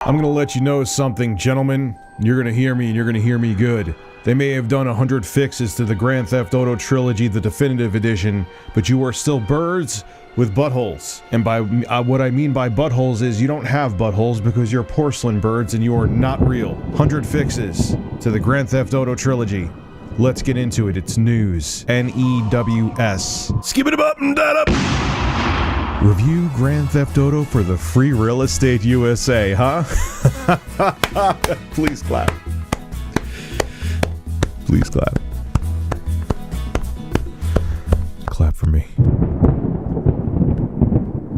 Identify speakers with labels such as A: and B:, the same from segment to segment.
A: I'm gonna let you know something, gentlemen. You're gonna hear me, and you're gonna hear me good. They may have done 100 fixes to the Grand Theft Auto Trilogy, the definitive edition, but you are still birds with buttholes. And by what I mean by buttholes is you don't have buttholes because you're porcelain birds and you are not real. 100 fixes to the Grand Theft Auto Trilogy. Let's get into it. It's news. N-E-W-S. Skip it up and that up. Review Grand Theft Auto for the free real estate USA, huh? Please clap. Please clap. Clap for me.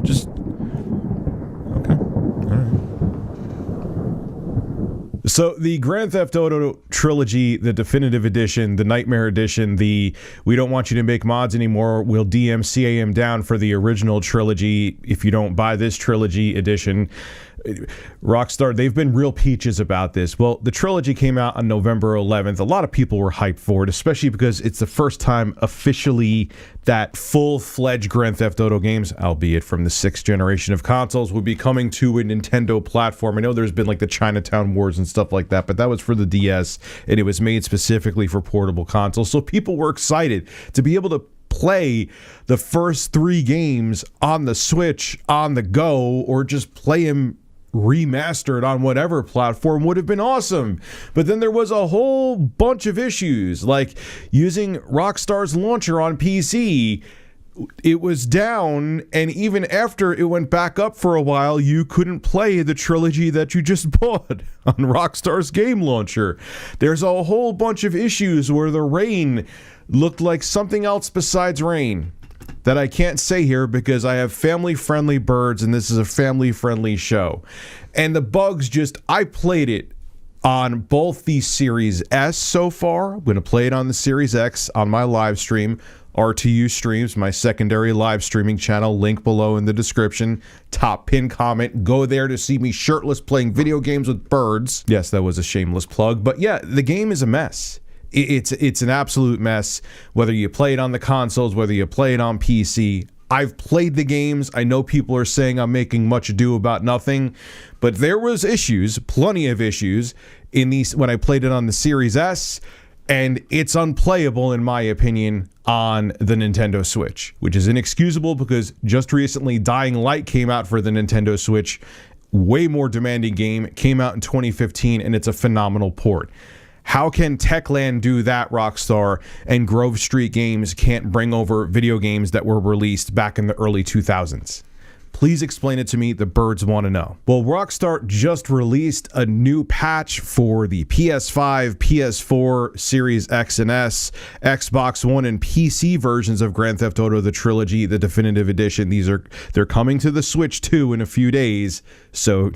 A: Just okay. All right. So the Grand Theft Auto Trilogy, the definitive edition, the Nightmare edition, the we don't want you to make mods anymore, we'll DMCA down for the original trilogy if you don't buy this trilogy edition. Rockstar, they've been real peaches about this. Well, the trilogy came out on November 11th. A lot of people were hyped for it, especially because it's the first time officially that full-fledged Grand Theft Auto games, albeit from the 6th generation of consoles, would be coming to a Nintendo platform. I know there's been like the Chinatown Wars and stuff like that, but that was for the DS, and it was made specifically for portable consoles. So people were excited to be able to play the first 3 games on the Switch, on the go, or just play them remastered on whatever platform would have been awesome. But then there was a whole bunch of issues, like using Rockstar's launcher on PC. It was down, and even after it went back up for a while, you couldn't play the trilogy that you just bought on Rockstar's game launcher. There's a whole bunch of issues where the rain looked like something else besides rain that I can't say here because I have family-friendly birds and this is a family-friendly show. And the bugs just, I played it on both the Series S so far. I'm going to play it on the Series X on my live stream. RTU Streams, my secondary live streaming channel, link below in the description. Top pin comment. Go there to see me shirtless playing video games with birds. Yes, that was a shameless plug. But yeah, the game is a mess. It's an absolute mess, whether you play it on the consoles, whether you play it on PC. I've played the games. I know people are saying I'm making much ado about nothing, but there was issues, plenty of issues, in these when I played it on the Series S, and it's unplayable, in my opinion, on the Nintendo Switch, which is inexcusable because just recently Dying Light came out for the Nintendo Switch. Way more demanding game. It came out in 2015, and it's a phenomenal port. How can Techland do that, Rockstar, and Grove Street Games can't bring over video games that were released back in the early 2000s? Please explain it to me. The birds want to know. Well, Rockstar just released a new patch for the PS5, PS4, Series X and S, Xbox One, and PC versions of Grand Theft Auto, the trilogy, the definitive edition. They're coming to the Switch too in a few days, so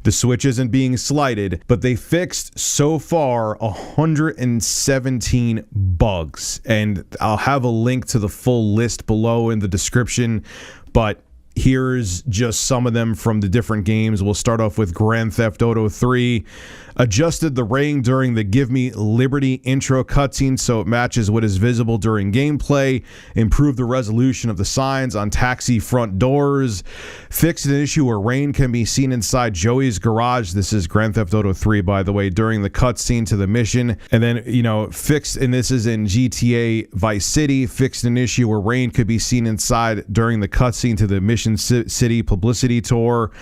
A: the Switch isn't being slighted, but they fixed so far 117 bugs, and I'll have a link to the full list below in the description, but here's just some of them from the different games. We'll start off with Grand Theft Auto 3. Adjusted the rain during the Give Me Liberty intro cutscene so it matches what is visible during gameplay. Improved the resolution of the signs on taxi front doors. Fixed an issue where rain can be seen inside Joey's garage. This is Grand Theft Auto 3, by the way, during the cutscene to the mission. And then, fixed, and this is in GTA Vice City, fixed an issue where rain could be seen inside during the cutscene to the Mission City publicity tour.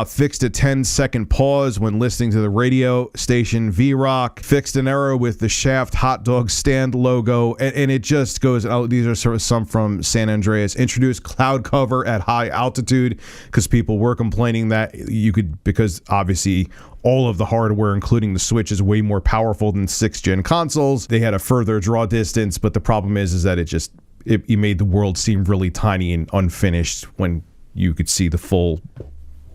A: Fixed a 10-second pause when listening to the radio station V-Rock. Fixed an error with the Shaft hot dog stand logo. And it just goes, these are sort of some from San Andreas. Introduced cloud cover at high altitude because people were complaining that you could, because obviously all of the hardware, including the Switch, is way more powerful than 6th-gen consoles. They had a further draw distance, but the problem is that it made the world seem really tiny and unfinished when you could see the full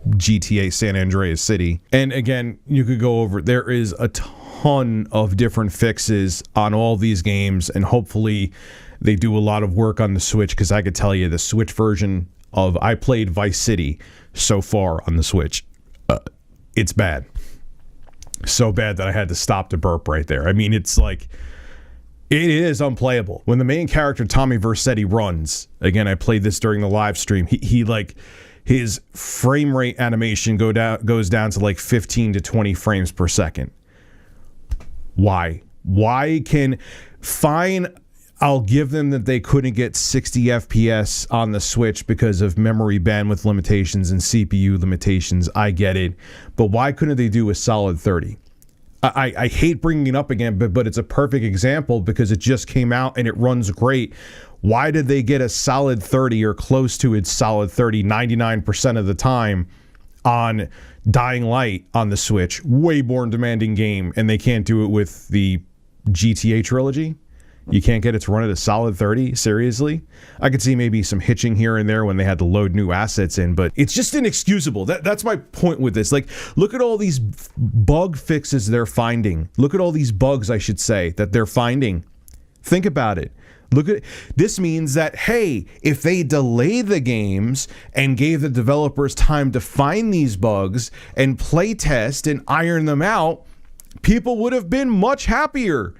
A: GTA San Andreas City. And again, you could go over, there is a ton of different fixes on all these games, and hopefully they do a lot of work on the Switch, because I could tell you the Switch version of, I played Vice City so far on the Switch. It's bad. So bad that I had to stop to burp right there. I mean, it's like, it is unplayable. When the main character, Tommy Vercetti, runs, again, I played this during the live stream, his frame rate animation goes down to like 15 to 20 frames per second. Why? Fine, I'll give them that they couldn't get 60 FPS on the Switch because of memory bandwidth limitations and CPU limitations. I get it. But why couldn't they do a solid 30? I hate bringing it up again, but it's a perfect example because it just came out and it runs great. Why did they get a solid 30 or close to its solid 30 99% of the time on Dying Light on the Switch? Way more demanding game, and they can't do it with the GTA Trilogy? You can't get it to run at a solid 30? Seriously? I could see maybe some hitching here and there when they had to load new assets in, but it's just inexcusable. That's my point with this. Like, look at all these bug fixes they're finding. Look at all these bugs, I should say, that they're finding. Think about it. This means that, hey, if they delay the games and gave the developers time to find these bugs and play test and iron them out, people would have been much happier.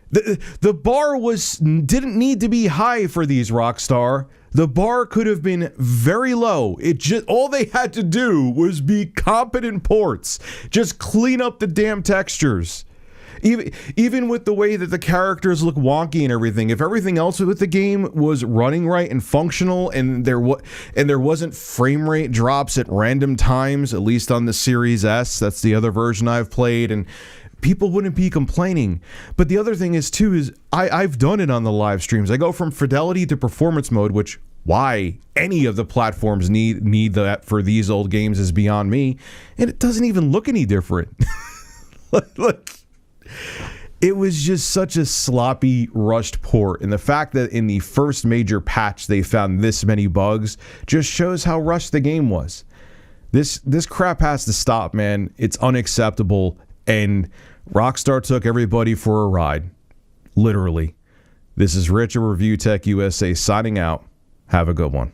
A: The bar didn't need to be high for these, Rockstar. The bar could have been very low. All they had to do was be competent ports. Just clean up the damn textures. Even with the way that the characters look wonky and everything, if everything else with the game was running right and functional, and there wasn't frame rate drops at random times, at least on the Series S, that's the other version I've played, and people wouldn't be complaining. But the other thing is I've done it on the live streams. I go from fidelity to performance mode, which why any of the platforms need that for these old games is beyond me, and it doesn't even look any different. Look. It was just such a sloppy, rushed port, and the fact that in the first major patch they found this many bugs just shows how rushed the game was. This crap has to stop, man. It's unacceptable, and Rockstar took everybody for a ride. Literally. This is Rich of Review Tech USA signing out. Have a good one.